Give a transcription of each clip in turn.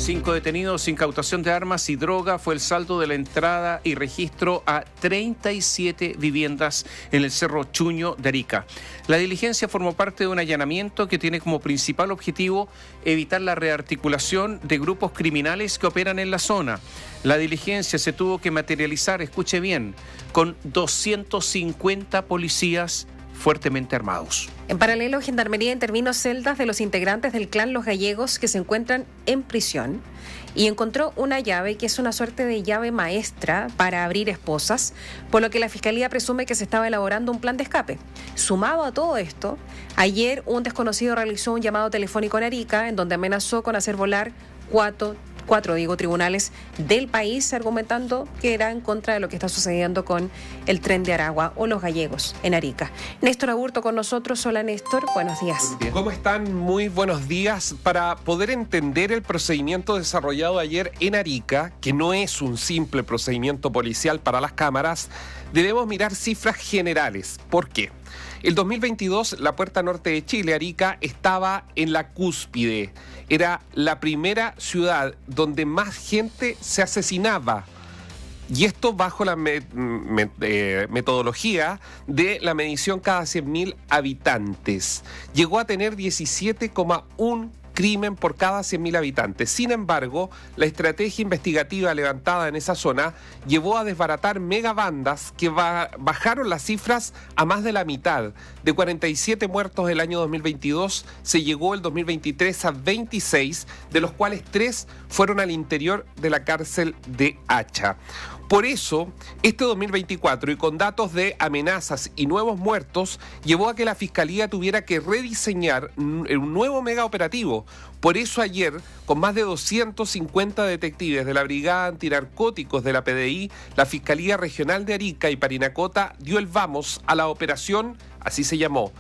5 detenidos, incautación de armas y droga fue el saldo de la entrada y registro a 37 viviendas en el Cerro Chuño de Arica. La diligencia formó parte de un allanamiento que tiene como principal objetivo evitar la rearticulación de grupos criminales que operan en la zona. La diligencia se tuvo que materializar, escuche bien, con 250 policías fuertemente armados. En paralelo, Gendarmería intervino celdas de los integrantes del clan Los Gallegos que se encuentran en prisión y encontró una llave que es una suerte de llave maestra para abrir esposas, por lo que la Fiscalía presume que se estaba elaborando un plan de escape. Sumado a todo esto, ayer un desconocido realizó un llamado telefónico en Arica en donde amenazó con hacer volar cuatro tribunales del país, argumentando que era en contra de lo que está sucediendo con el tren de Aragua o Los Gallegos en Arica. Néstor Aburto con nosotros. Hola Néstor, buenos días. ¿Cómo están? Muy buenos días. Para poder entender el procedimiento desarrollado ayer en Arica, que no es un simple procedimiento policial para las cámaras, debemos mirar cifras generales. ¿Por qué? El 2022, la puerta norte de Chile, Arica, estaba en la cúspide. Era la primera ciudad donde más gente se asesinaba. Y esto bajo la metodología de la medición cada 100.000 habitantes. Llegó a tener 17,1 crimen por cada 100.000 habitantes. Sin embargo, la estrategia investigativa levantada en esa zona llevó a desbaratar megabandas que bajaron las cifras a más de la mitad. De 47 muertos el año 2022, se llegó el 2023 a 26, de los cuales 3 fueron al interior de la cárcel de Hacha. Por eso, este 2024, y con datos de amenazas y nuevos muertos, llevó a que la Fiscalía tuviera que rediseñar un nuevo mega operativo. Por eso ayer, con más de 250 detectives de la Brigada Antinarcóticos de la PDI, la Fiscalía Regional de Arica y Parinacota dio el vamos a la operación, así se llamó,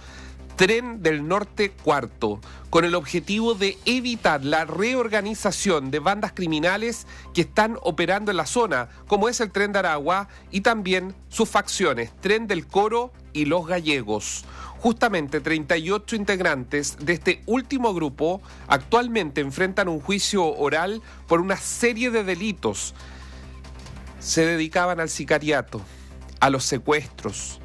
Tren del Norte Cuarto, con el objetivo de evitar la reorganización de bandas criminales que están operando en la zona, como es el Tren de Aragua y también sus facciones, Tren del Coro y Los Gallegos. Justamente 38 integrantes de este último grupo actualmente enfrentan un juicio oral por una serie de delitos. Se dedicaban al sicariato, a los secuestros,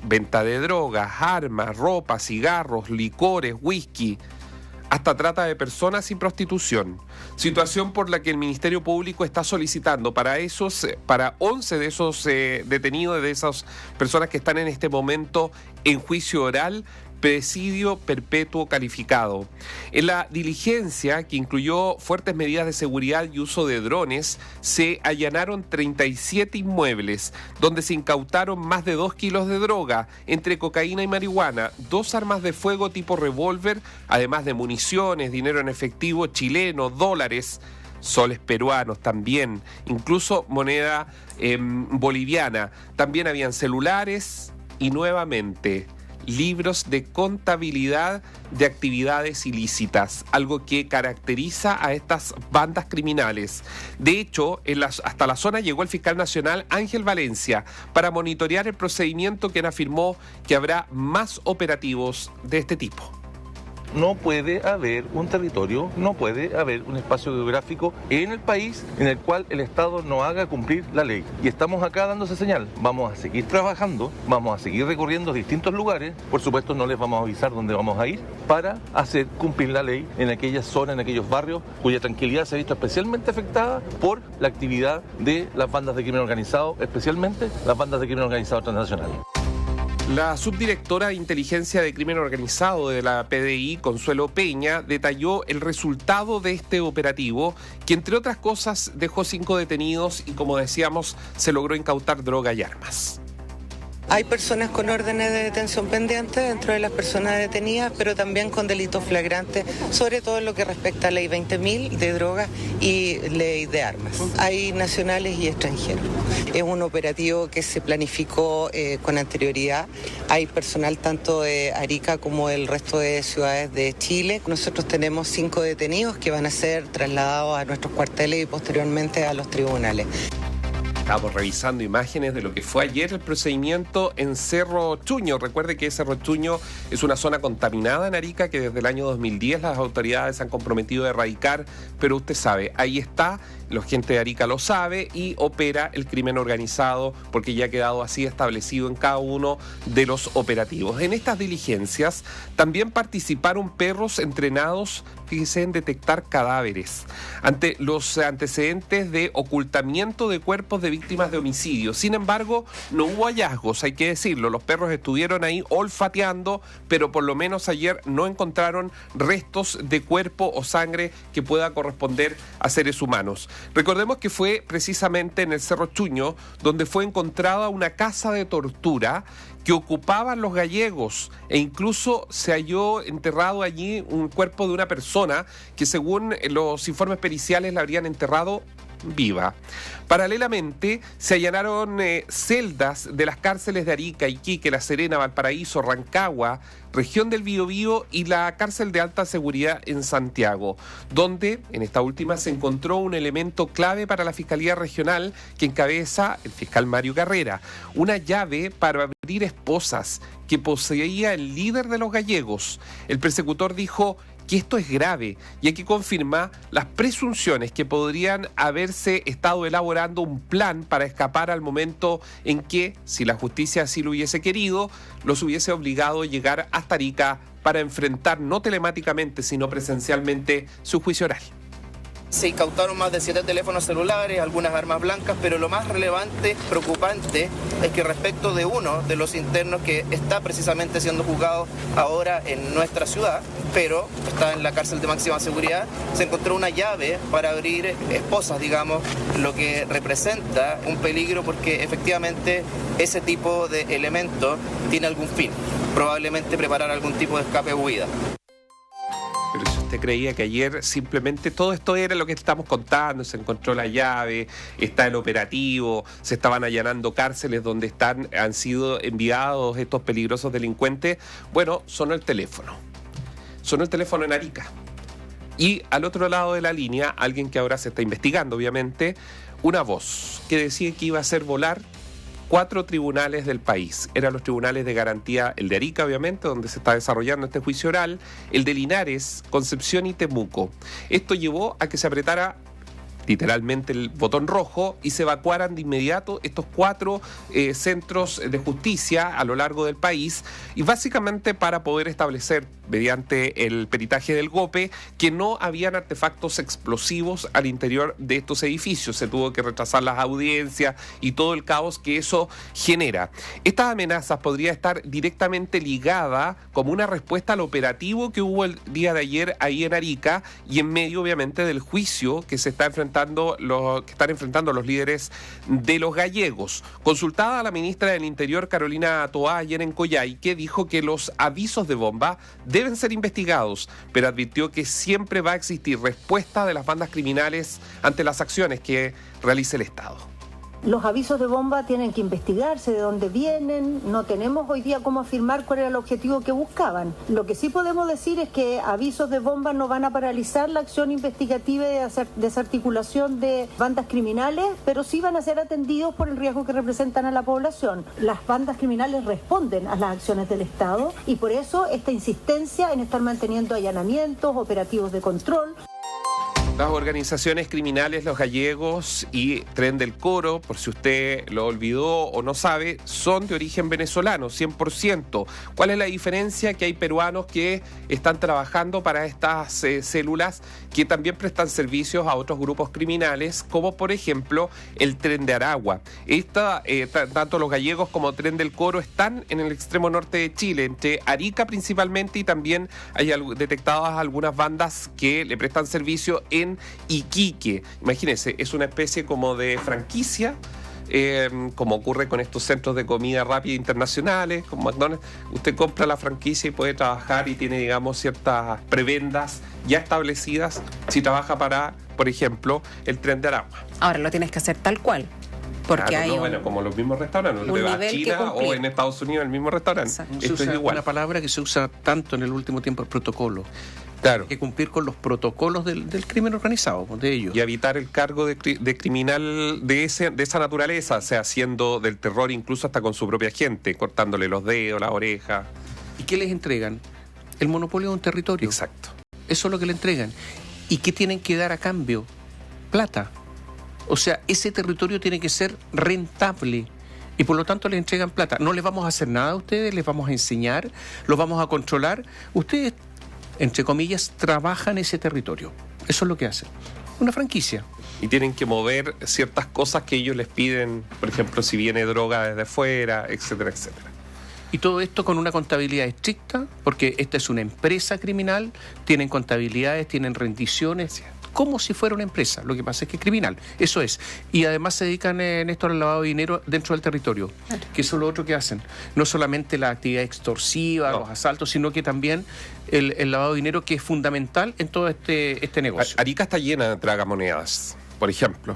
venta de drogas, armas, ropa, cigarros, licores, whisky, hasta trata de personas y prostitución. Situación por la que el Ministerio Público está solicitando para 11 de esos detenidos, de esas personas que están en este momento en juicio oral, presidio perpetuo calificado. En la diligencia, que incluyó fuertes medidas de seguridad y uso de drones, se allanaron 37 inmuebles, donde se incautaron más de 2 kilos de droga, entre cocaína y marihuana, 2 armas de fuego tipo revólver, además de municiones, dinero en efectivo chileno, dólares, soles peruanos también, incluso moneda boliviana. También habían celulares y nuevamente libros de contabilidad de actividades ilícitas, algo que caracteriza a estas bandas criminales. De hecho, hasta la zona llegó el fiscal nacional Ángel Valencia para monitorear el procedimiento, quien afirmó que habrá más operativos de este tipo. No puede haber un territorio, no puede haber un espacio geográfico en el país en el cual el Estado no haga cumplir la ley. Y estamos acá dándose señal. Vamos a seguir trabajando, vamos a seguir recorriendo distintos lugares. Por supuesto, no les vamos a avisar dónde vamos a ir para hacer cumplir la ley en aquellas zonas, en aquellos barrios cuya tranquilidad se ha visto especialmente afectada por la actividad de las bandas de crimen organizado, especialmente las bandas de crimen organizado transnacional. La subdirectora de Inteligencia de Crimen Organizado de la PDI, Consuelo Peña, detalló el resultado de este operativo, que entre otras cosas dejó 5 detenidos y, como decíamos, se logró incautar droga y armas. Hay personas con órdenes de detención pendientes dentro de las personas detenidas, pero también con delitos flagrantes, sobre todo en lo que respecta a ley 20.000 de drogas y ley de armas. Hay nacionales y extranjeros. Es un operativo que se planificó con anterioridad. Hay personal tanto de Arica como del resto de ciudades de Chile. Nosotros tenemos 5 detenidos que van a ser trasladados a nuestros cuarteles y posteriormente a los tribunales. Estamos revisando imágenes de lo que fue ayer el procedimiento en Cerro Chuño. Recuerde que Cerro Chuño es una zona contaminada en Arica que desde el año 2010 las autoridades han comprometido a erradicar, pero usted sabe, ahí está, la gente de Arica lo sabe y opera el crimen organizado porque ya ha quedado así establecido en cada uno de los operativos. En estas diligencias también participaron perros entrenados, fíjese, en detectar cadáveres ante los antecedentes de ocultamiento de cuerpos de víctimas de homicidio. Sin embargo, no hubo hallazgos, hay que decirlo. Los perros estuvieron ahí olfateando, pero por lo menos ayer no encontraron restos de cuerpo o sangre que pueda corresponder a seres humanos. Recordemos que fue precisamente en el Cerro Chuño donde fue encontrada una casa de tortura que ocupaban los gallegos e incluso se halló enterrado allí un cuerpo de una persona que según los informes periciales la habrían enterrado viva. Paralelamente, se allanaron celdas de las cárceles de Arica, Iquique, La Serena, Valparaíso, Rancagua, región del Biobío y la cárcel de alta seguridad en Santiago, donde en esta última se encontró un elemento clave para la Fiscalía Regional que encabeza el fiscal Mario Carrera, una llave para abrir esposas que poseía el líder de los gallegos. El persecutor dijo que esto es grave y aquí confirma las presunciones que podrían haberse estado elaborando un plan para escapar al momento en que, si la justicia así lo hubiese querido, los hubiese obligado a llegar hasta Arica para enfrentar no telemáticamente, sino presencialmente su juicio oral. Se incautaron más de 7 teléfonos celulares, algunas armas blancas, pero lo más relevante, preocupante, es que respecto de uno de los internos que está precisamente siendo juzgado ahora en nuestra ciudad, pero está en la cárcel de máxima seguridad, se encontró una llave para abrir esposas, digamos, lo que representa un peligro porque efectivamente ese tipo de elemento tiene algún fin, probablemente preparar algún tipo de escape o huida. Pero si usted creía que ayer simplemente todo esto era lo que estamos contando, se encontró la llave, está el operativo, se estaban allanando cárceles donde han sido enviados estos peligrosos delincuentes, bueno, sonó el teléfono. Sonó el teléfono en Arica. Y al otro lado de la línea, alguien que ahora se está investigando, obviamente, una voz que decía que iba a hacer volar 4 tribunales del país. Eran los tribunales de garantía, el de Arica, obviamente, donde se está desarrollando este juicio oral, el de Linares, Concepción y Temuco. Esto llevó a que se apretara literalmente el botón rojo y se evacuaran de inmediato estos 4 centros de justicia a lo largo del país y básicamente para poder establecer mediante el peritaje del GOPE que no habían artefactos explosivos al interior de estos edificios. Se tuvo que retrasar las audiencias y todo el caos que eso genera. Estas amenazas podrían estar directamente ligadas como una respuesta al operativo que hubo el día de ayer ahí en Arica y en medio obviamente del juicio que se está enfrentando que están enfrentando los líderes de los gallegos. Consultada a la ministra del Interior, Carolina Toá, ayer en Coyhaique, dijo que los avisos de bomba deben ser investigados, pero advirtió que siempre va a existir respuesta de las bandas criminales ante las acciones que realice el Estado. Los avisos de bomba tienen que investigarse de dónde vienen, no tenemos hoy día cómo afirmar cuál era el objetivo que buscaban. Lo que sí podemos decir es que avisos de bomba no van a paralizar la acción investigativa de desarticulación de bandas criminales, pero sí van a ser atendidos por el riesgo que representan a la población. Las bandas criminales responden a las acciones del Estado y por eso esta insistencia en estar manteniendo allanamientos, operativos de control. Las organizaciones criminales, los gallegos y Tren del Coro, por si usted lo olvidó o no sabe, son de origen venezolano, 100%. ¿Cuál es la diferencia? Que hay peruanos que están trabajando para estas células que también prestan servicios a otros grupos criminales, como por ejemplo el Tren de Aragua. Tanto los gallegos como Tren del Coro están en el extremo norte de Chile, entre Arica principalmente, y también hay detectadas algunas bandas que le prestan servicio en Iquique. Imagínense, es una especie como de franquicia, como ocurre con estos centros de comida rápida internacionales, como McDonald's. Usted compra la franquicia y puede trabajar y tiene, digamos, ciertas prebendas ya establecidas si trabaja para, por ejemplo, el Tren de Aragua. Ahora lo tienes que hacer tal cual. Porque claro, hay bueno, como los mismos restaurantes, te vas a China o en Estados Unidos el mismo restaurante. Esto es igual. Una palabra que se usa tanto en el último tiempo, el protocolo. Claro. Hay que cumplir con los protocolos del crimen organizado, de ellos. Y evitar el cargo de criminal de esa naturaleza, o sea, haciendo del terror incluso hasta con su propia gente, cortándole los dedos, la oreja. ¿Y qué les entregan? El monopolio de un territorio. Exacto. Eso es lo que le entregan. ¿Y qué tienen que dar a cambio? Plata. O sea, ese territorio tiene que ser rentable. Y por lo tanto les entregan plata. No les vamos a hacer nada a ustedes, les vamos a enseñar, los vamos a controlar. Ustedes, entre comillas, trabajan ese territorio. Eso es lo que hacen. Una franquicia. Y tienen que mover ciertas cosas que ellos les piden, por ejemplo, si viene droga desde fuera, etcétera, etcétera. Y todo esto con una contabilidad estricta, porque esta es una empresa criminal, tienen contabilidades, tienen rendiciones, como si fuera una empresa. Lo que pasa es que es criminal, eso es. Y además se dedican en esto al lavado de dinero dentro del territorio, que eso es lo otro que hacen. No solamente la actividad extorsiva, los asaltos, sino que también el lavado de dinero, que es fundamental en todo este negocio. Arica está llena de tragamonedas, por ejemplo.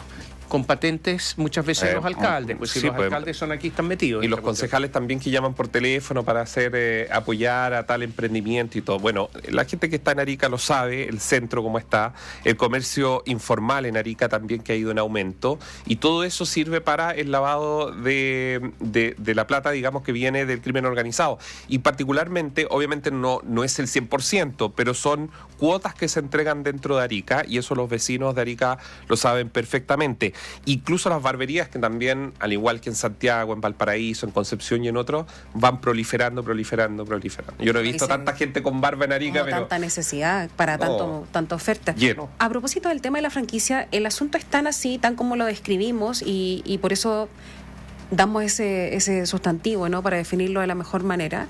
Con patentes muchas veces los alcaldes, pues si sí, los alcaldes son aquí, están metidos. Y los concejales también que llaman por teléfono para apoyar a tal emprendimiento y todo. Bueno, la gente que está en Arica lo sabe, el centro como está, el comercio informal en Arica también que ha ido en aumento, y todo eso sirve para el lavado de la plata, digamos, que viene del crimen organizado. Y particularmente, obviamente no es el 100%, pero son cuotas que se entregan dentro de Arica, y eso los vecinos de Arica lo saben perfectamente. Incluso las barberías, que también, al igual que en Santiago, en Valparaíso, en Concepción y en otros, van proliferando. Yo no he visto tanta gente con barba en Arica, pero tanta necesidad para tanta oferta. Lleno. A propósito del tema de la franquicia, el asunto es tan así, tan como lo describimos, y por eso damos ese sustantivo, ¿no?, para definirlo de la mejor manera.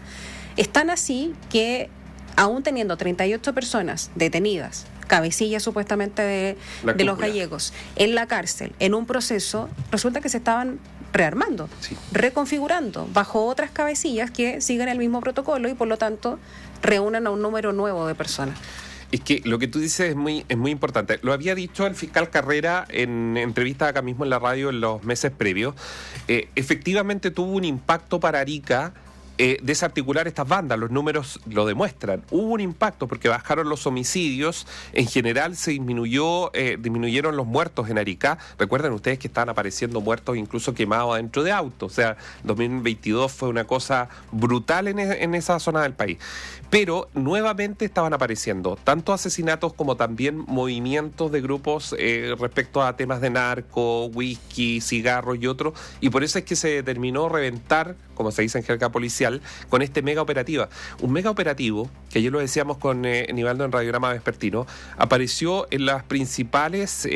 Es tan así que, aún teniendo 38 personas detenidas, cabecillas supuestamente de los gallegos, en la cárcel, en un proceso, resulta que se estaban rearmando, reconfigurando, bajo otras cabecillas que siguen el mismo protocolo y por lo tanto reúnen a un número nuevo de personas. Es que lo que tú dices es muy importante. Lo había dicho el fiscal Carrera en entrevistas acá mismo en la radio en los meses previos. Efectivamente tuvo un impacto para Arica desarticular estas bandas, los números lo demuestran. Hubo un impacto porque bajaron los homicidios, en general se disminuyeron los muertos en Arica. Recuerden ustedes que estaban apareciendo muertos incluso quemados adentro de autos, o sea, 2022 fue una cosa brutal en esa zona del país. Pero nuevamente estaban apareciendo tanto asesinatos como también movimientos de grupos respecto a temas de narco, whisky, cigarros y otros, y por eso es que se determinó reventar, como se dice en jerga policial, con este mega operativo. Un mega operativo, que ayer lo decíamos con Nivaldo en Radiograma Vespertino, apareció en las principales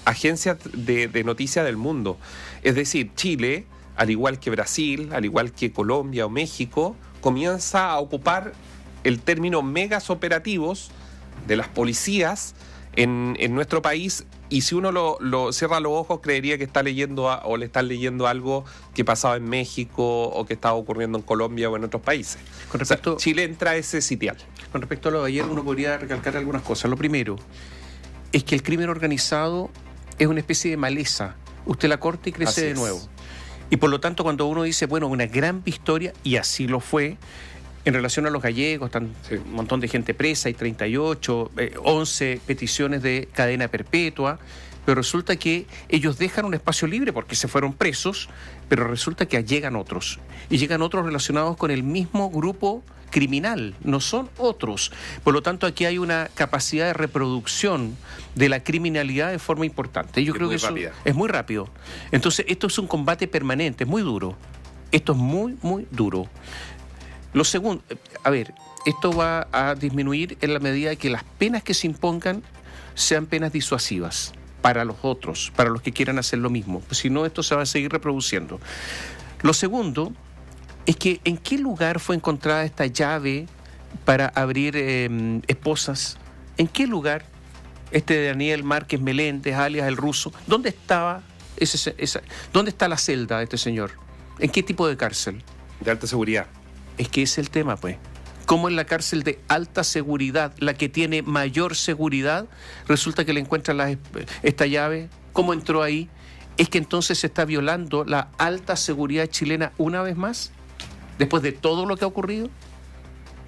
agencias de noticias del mundo. Es decir, Chile, al igual que Brasil, al igual que Colombia o México, comienza a ocupar el término megas operativos de las policías en nuestro país, y si uno lo cierra los ojos creería que está leyendo o le están leyendo algo que pasaba en México o que estaba ocurriendo en Colombia o en otros países. Con respecto, Chile entra a ese sitial. Con respecto a lo de ayer, uno podría recalcar algunas cosas. Lo primero es que el crimen organizado es una especie de maleza. Usted la corta y crece de nuevo. Y por lo tanto, cuando uno dice, bueno, una gran victoria, y así lo fue, en relación a los gallegos, están un montón de gente presa, hay 38, 11 peticiones de cadena perpetua, pero resulta que ellos dejan un espacio libre porque se fueron presos, pero resulta que llegan otros, y llegan otros relacionados con el mismo grupo criminal, no son otros. Por lo tanto, aquí hay una capacidad de reproducción de la criminalidad de forma importante. Yo creo que eso es muy rápido. Entonces, esto es un combate permanente, es muy duro. Esto es muy, muy duro. Lo segundo, esto va a disminuir en la medida que las penas que se impongan sean penas disuasivas para los otros, para los que quieran hacer lo mismo. Pues si no, esto se va a seguir reproduciendo. Lo segundo es que ¿en qué lugar fue encontrada esta llave para abrir esposas? ¿En qué lugar? Daniel Márquez Meléndez, alias el ruso, ¿dónde estaba dónde está la celda de este señor? ¿En qué tipo de cárcel? De alta seguridad. Es que ese es el tema, pues. ¿Cómo en la cárcel de alta seguridad, la que tiene mayor seguridad, resulta que le encuentran esta llave? ¿Cómo entró ahí? ¿Es que entonces se está violando la alta seguridad chilena una vez más? Después de todo lo que ha ocurrido.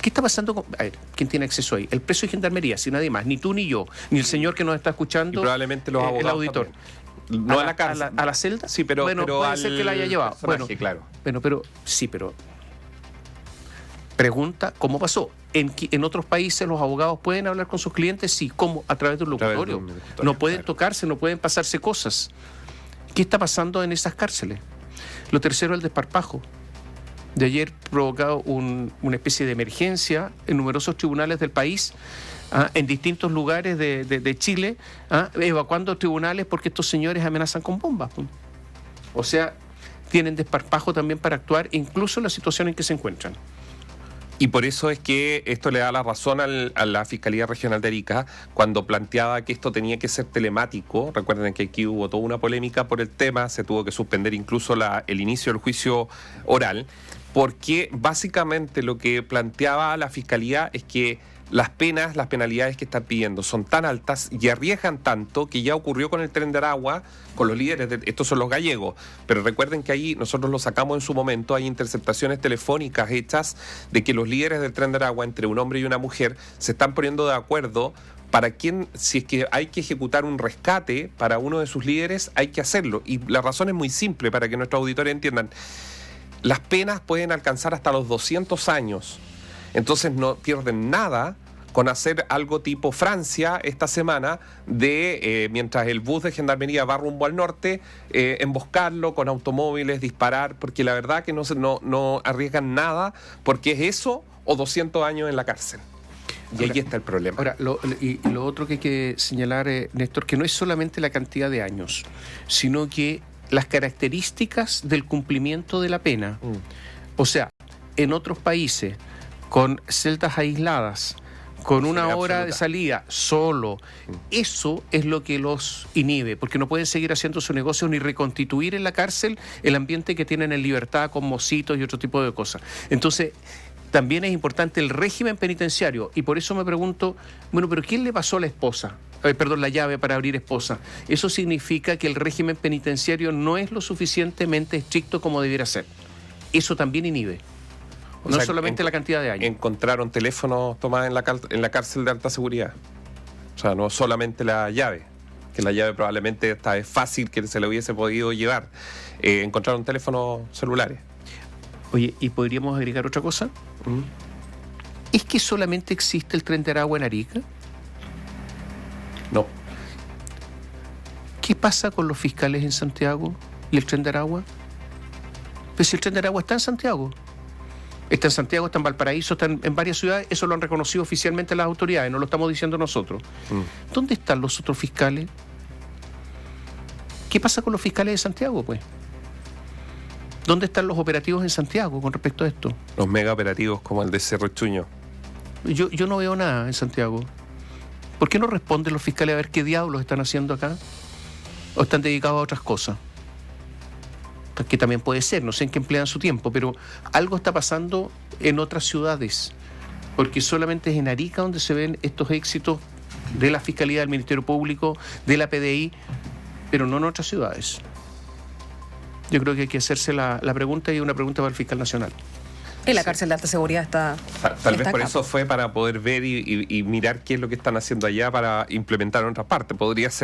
¿Qué está pasando con...? A ver, ¿quién tiene acceso ahí? El preso de Gendarmería, si nadie más, ni tú ni yo, ni el señor que nos está escuchando, y probablemente los abogados el auditor. También. No a la cárcel. ¿A la celda? Sí, pero, bueno, pero puede ser que la haya llevado. Bueno, claro. Bueno, pero sí, pero pregunta cómo pasó. En otros países los abogados pueden hablar con sus clientes, sí, ¿cómo? A través de un locutorio. No pueden tocarse, no pueden pasarse cosas. ¿Qué está pasando en esas cárceles? Lo tercero, el desparpajo. De ayer provocado una especie de emergencia en numerosos tribunales del país, en distintos lugares de Chile, evacuando tribunales porque estos señores amenazan con bombas. O sea, tienen desparpajo también para actuar, incluso en la situación en que se encuentran. Y por eso es que esto le da la razón a la Fiscalía Regional de Arica cuando planteaba que esto tenía que ser telemático. Recuerden que aquí hubo toda una polémica por el tema, se tuvo que suspender incluso el inicio del juicio oral, porque básicamente lo que planteaba la Fiscalía es que las penalidades que están pidiendo son tan altas y arriesgan tanto que ya ocurrió con el Tren de Aragua, con los líderes, estos son los gallegos, pero recuerden que ahí nosotros lo sacamos en su momento, hay interceptaciones telefónicas hechas de que los líderes del Tren de Aragua, entre un hombre y una mujer, se están poniendo de acuerdo para quién, si es que hay que ejecutar un rescate para uno de sus líderes, hay que hacerlo. Y la razón es muy simple para que nuestros auditores entiendan. Las penas pueden alcanzar hasta los 200 años. Entonces no pierden nada con hacer algo tipo Francia esta semana de, mientras el bus de Gendarmería va rumbo al norte, emboscarlo con automóviles, disparar, porque la verdad que no arriesgan nada, porque es eso o 200 años en la cárcel. Y ahí está el problema. Ahora, lo otro que hay que señalar, Néstor, que no es solamente la cantidad de años, sino que las características del cumplimiento de la pena. O sea, en otros países, con celdas aisladas, con una hora de salida, solo. Eso es lo que los inhibe, porque no pueden seguir haciendo su negocio ni reconstituir en la cárcel el ambiente que tienen en libertad con mocitos y otro tipo de cosas. Entonces, también es importante el régimen penitenciario, y por eso me pregunto, bueno, pero ¿quién le pasó a la esposa? La llave para abrir esposa. Eso significa que el régimen penitenciario no es lo suficientemente estricto como debiera ser. Eso también inhibe. No solamente la cantidad de años. Encontraron teléfonos tomados en la cárcel de alta seguridad. O sea, no solamente la llave, que la llave probablemente es fácil que se le hubiese podido llevar. Encontraron teléfonos celulares. Oye, ¿y podríamos agregar otra cosa? ¿Es que solamente existe el Tren de Aragua en Arica? No. ¿Qué pasa con los fiscales en Santiago y el Tren de Aragua? Pues si el Tren de Aragua está en Santiago. Está en Santiago, está en Valparaíso, está en varias ciudades. Eso lo han reconocido oficialmente las autoridades, no lo estamos diciendo nosotros. ¿Dónde están los otros fiscales? ¿Qué pasa con los fiscales de Santiago, pues? ¿Dónde están los operativos en Santiago con respecto a esto? Los mega operativos como el de Cerro Chuño. Yo no veo nada en Santiago. ¿Por qué no responden los fiscales a ver qué diablos están haciendo acá? ¿O están dedicados a otras cosas? Que también puede ser, no sé en qué emplean su tiempo, pero algo está pasando en otras ciudades, porque solamente es en Arica donde se ven estos éxitos de la Fiscalía, del Ministerio Público, de la PDI, pero no en otras ciudades. Yo creo que hay que hacerse la pregunta, y una pregunta para el fiscal nacional. En la cárcel de alta seguridad está... Tal vez por eso fue para poder ver y mirar qué es lo que están haciendo allá para implementar en otra parte. Podría ser